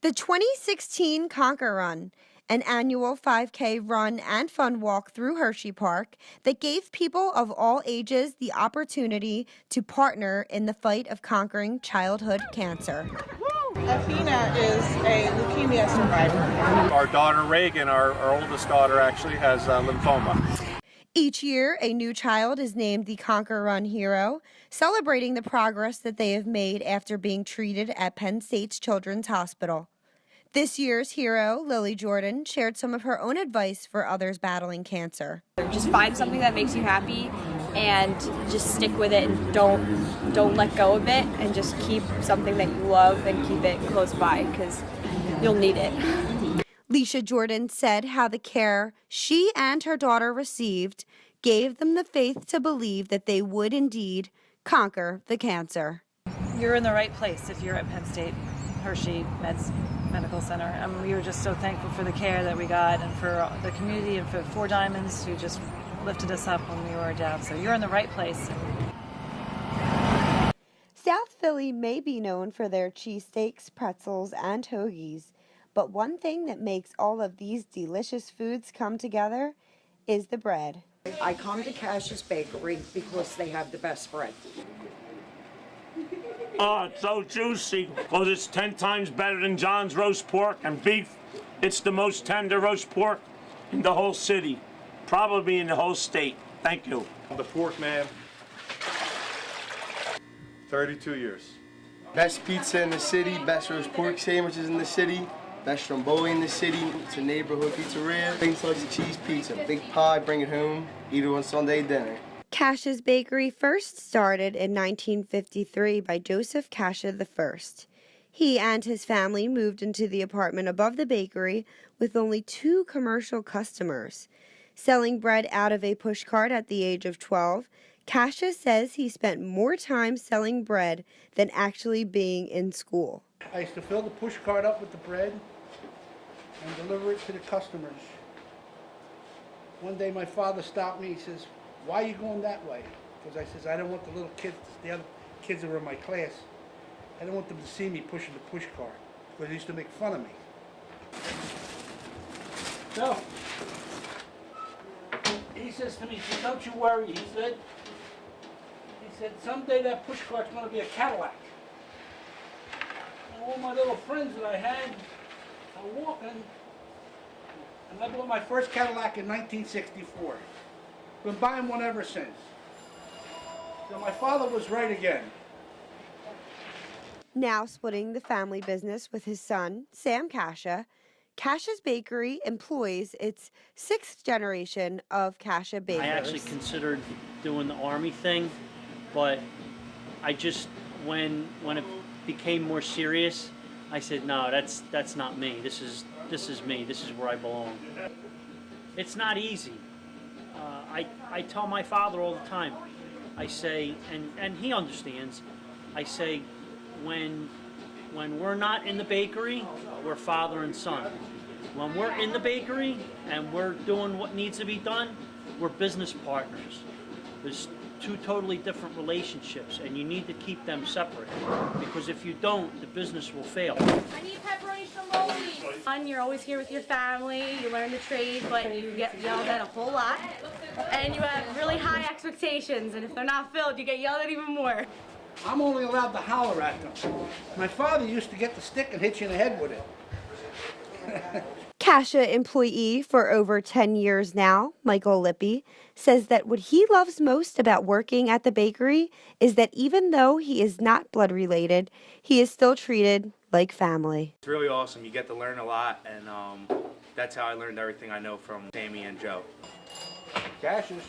The 2016 Conquer Run, an annual 5K run and fun walk through Hershey Park that gave people of all ages the opportunity to partner in the fight of conquering childhood cancer. Athena is a leukemia survivor. Our daughter Reagan, our oldest daughter, actually has lymphoma. Each year, a new child is named the Conquer Run hero, celebrating the progress that they have made after being treated at Penn State's Children's Hospital. This year's hero, Lily Jordan, shared some of her own advice for others battling cancer. Just find something that makes you happy and just stick with it and don't let go of it, and just keep something that you love and keep it close by because you'll need it. Leisha Jordan said how the care she and her daughter received gave them the faith to believe that they would indeed conquer the cancer. You're in the right place if you're at Penn State Hershey Medical Center. And we were just so thankful for the care that we got, and for the community, and for Four Diamonds, who just lifted us up when we were down. So you're in the right place. South Philly may be known for their cheesesteaks, pretzels, and hoagies, but one thing that makes all of these delicious foods come together is the bread. I come to Cash's Bakery because they have the best bread. Oh, it's so juicy because it's 10 times better than John's roast pork and beef. It's the most tender roast pork in the whole city, probably in the whole state. Thank you. The pork man, 32 years. Best pizza in the city, best roast pork sandwiches in the city, best stromboli in the city. It's a neighborhood pizzeria. Big slice of cheese pizza, big pie, bring it home, eat it on Sunday dinner. Cash's Bakery first started in 1953 by Joseph Casha I. He and his family moved into the apartment above the bakery with only 2 commercial customers. Selling bread out of a pushcart at the age of 12, Casha says he spent more time selling bread than actually being in school. I used to fill the pushcart up with the bread and deliver it to the customers. One day my father stopped me. He says, "Why are you going that way?" Because I says, I don't want the little kids, the other kids that were in my class, I don't want them to see me pushing the push cart, because they used to make fun of me. So, he says to me, he said, "Don't you worry," he said, "someday that push cart's going to be a Cadillac." And all my little friends that I had are walking, and I bought my first Cadillac in 1964. Been buying one ever since. So my father was right again. Now splitting the family business with his son, Sam Casha, Casha's Bakery employs its 6th generation of Casha bakers. I actually considered doing the Army thing, but I just, when it became more serious, I said, no, that's not me. This is me. This is where I belong. It's not easy. I tell my father all the time, I say, and he understands, I say, when we're not in the bakery, we're father and son. When we're in the bakery and we're doing what needs to be done, we're business partners. There's 2 totally different relationships, and you need to keep them separate, because if you don't, the business will fail. I need pepperoni stromboli. You're always here with your family, you learn the trade, but you get yelled at a whole lot, and you have really high expectations, and if they're not filled, you get yelled at even more. I'm only allowed to holler at them. My father used to get the stick and hit you in the head with it. Casha employee for over 10 years now, Michael Lippy, says that what he loves most about working at the bakery is that even though he is not blood related, he is still treated like family. It's really awesome. You get to learn a lot, and that's how I learned everything I know from Sammy and Joe. Cash's.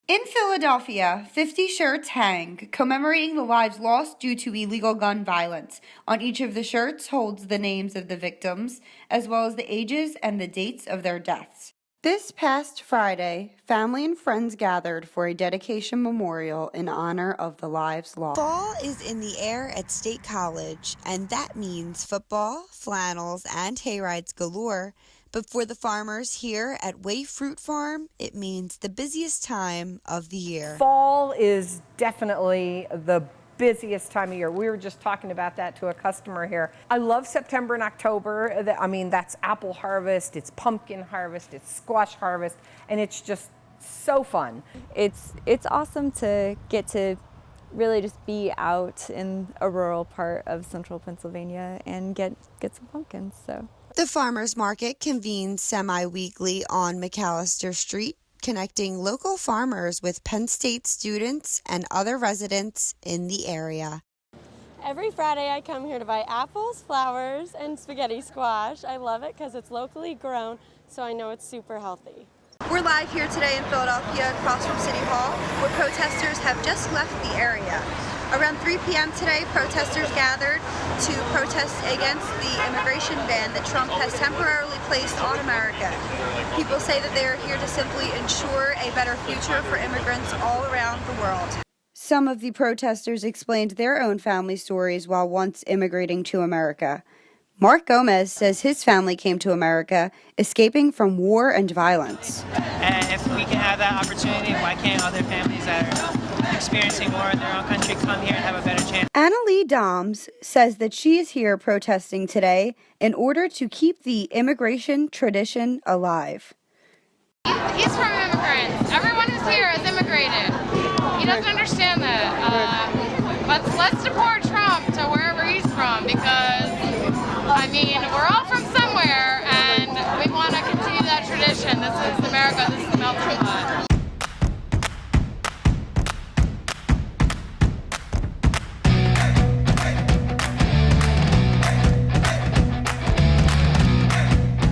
In Philadelphia, 50 shirts hang, commemorating the lives lost due to illegal gun violence. On each of the shirts holds the names of the victims, as well as the ages and the dates of their deaths. This past Friday, family and friends gathered for a dedication memorial in honor of the lives lost. Fall is in the air at State College, and that means football, flannels, and hayrides galore. But for the farmers here at Way Fruit Farm, it means the busiest time of the year. Fall is definitely the busiest time of year. We were just talking about that to a customer here. I love September and October. I mean, that's apple harvest, it's pumpkin harvest, it's squash harvest, and it's just so fun. It's awesome to get to really just be out in a rural part of central Pennsylvania and get some pumpkins. So The farmers market convenes semi-weekly on McAllister Street, connecting local farmers with Penn State students and other residents in the area. Every Friday I come here to buy apples, flowers, and spaghetti squash. I love it because it's locally grown, so I know it's super healthy. We're live here today in Philadelphia across from City Hall, where protesters have just left the area. Around 3 p.m. today, protesters gathered to protest against the immigration ban that Trump has temporarily placed on America. People say that they are here to simply ensure a better future for immigrants all around the world. Some of the protesters explained their own family stories while once immigrating to America. Mark Gomez says his family came to America escaping from war and violence. And if we can have that opportunity, why can't other families that are experiencing war in their own country come here and have a better chance? Annalie Doms says that she is here protesting today in order to keep the immigration tradition alive. He's from immigrants. Everyone who's here is immigrated. He doesn't understand that. Let's deport Trump to wherever he's from because, I mean, we're all from somewhere and we want to continue that tradition. This is America. This is the melting pot.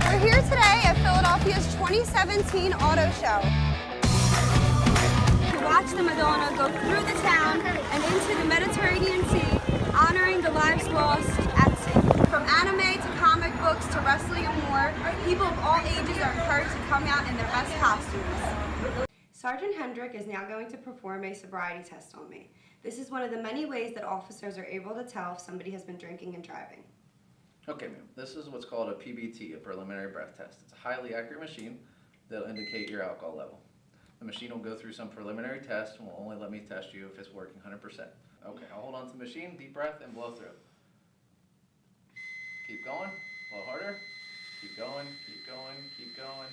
We're here today at Philadelphia's 2017 Auto Show. To watch the Madonna go through the town and into the Mediterranean Sea, honoring the lives lost at sea. From anime to comic books to wrestling and more, people of all ages are encouraged to come out in their best costumes. Sergeant Hendrick is now going to perform a sobriety test on me. This is one of the many ways that officers are able to tell if somebody has been drinking and driving. Okay, ma'am. This is what's called a PBT, a preliminary breath test. It's a highly accurate machine that'll indicate your alcohol level. The machine will go through some preliminary tests and will only let me test you if it's working 100%. Okay, I'll hold on to the machine, deep breath, and blow through. Keep going, blow harder. Keep going, keep going, keep going,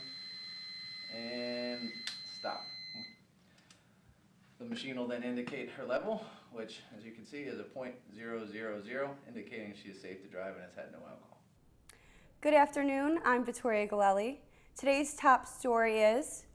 and stop. The machine will then indicate her level, which, as you can see, is a .000, indicating she is safe to drive and has had no alcohol. Good afternoon, I'm Victoria Galelli. Today's top story is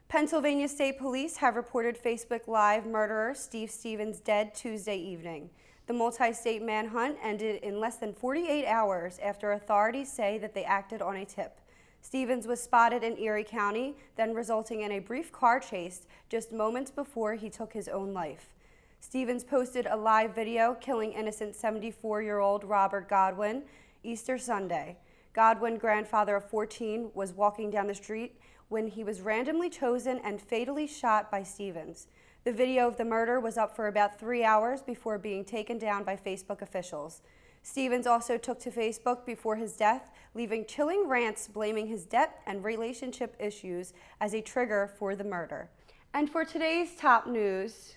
Pennsylvania State Police have reported Facebook Live murderer Steve Stevens dead Tuesday evening. The multi-state manhunt ended in less than 48 hours after authorities say that they acted on a tip. Stevens was spotted in Erie County, then resulting in a brief car chase just moments before he took his own life. Stevens posted a live video killing innocent 74-year-old Robert Godwin Easter Sunday. Godwin, grandfather of 14, was walking down the street when he was randomly chosen and fatally shot by Stevens. The video of the murder was up for about 3 hours before being taken down by Facebook officials. Stevens also took to Facebook before his death, leaving chilling rants blaming his debt and relationship issues as a trigger for the murder. And for today's top news,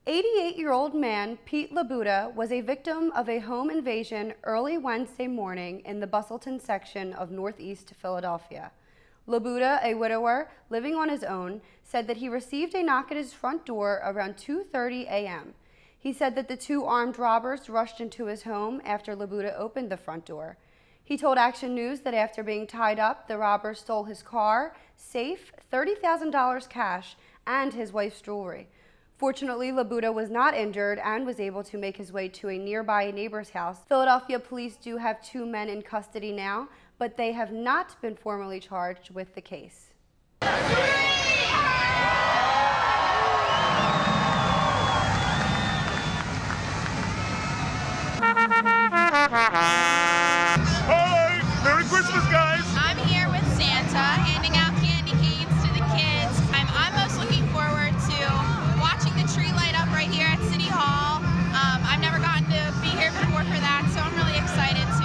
88-year-old man Pete Labuda was a victim of a home invasion early Wednesday morning in the Bustleton section of Northeast Philadelphia. Labuda, a widower living on his own, said that he received a knock at his front door around 2:30 a.m. He said that the two armed robbers rushed into his home after Labuda opened the front door. He told Action News that after being tied up, the robbers stole his car, safe, $30,000 cash, and his wife's jewelry. Fortunately, Labuda was not injured and was able to make his way to a nearby neighbor's house. Philadelphia police do have 2 men in custody now, but they have not been formally charged with the case. Hi! Merry Christmas, guys! I'm here with Santa, handing out candy canes to the kids. I'm most looking forward to watching the tree light up right here at City Hall. I've never gotten to be here before for that, so I'm really excited to,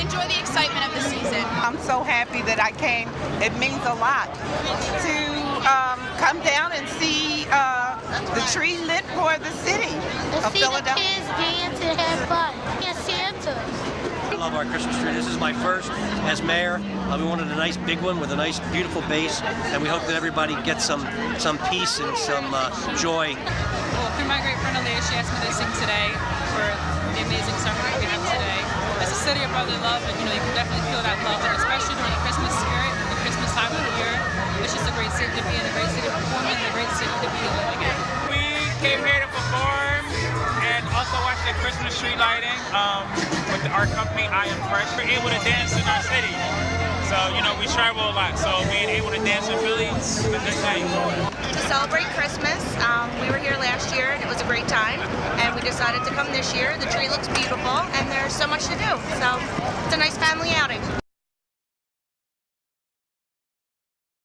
enjoy the excitement of the season. I'm so happy that I came. It means a lot to come down and see the tree lit for the city of Philadelphia. Kids dance and have fun. And Santa. I love our Christmas tree. This is my first as mayor. We wanted a nice big one with a nice beautiful base, and we hope that everybody gets some peace and some joy. Well, through my great friend Alea, she asked me to sing today for the amazing summer that we have today. It's a city of brotherly love, and you can definitely feel that love, and especially during the Christmas spirit, the Christmas time of the year. It's just a great city to be in, a great city to perform in, a great city to be living in. We came here to perform and also watch the Christmas tree lighting with our company, I Am Fresh. We're able to dance in our city. So, we travel a lot, so being able to dance in Philly is a good thing. To celebrate Christmas, we were here last year and it was a great time, and we decided to come this year. The tree looks beautiful and there's so much to do, so it's a nice family outing.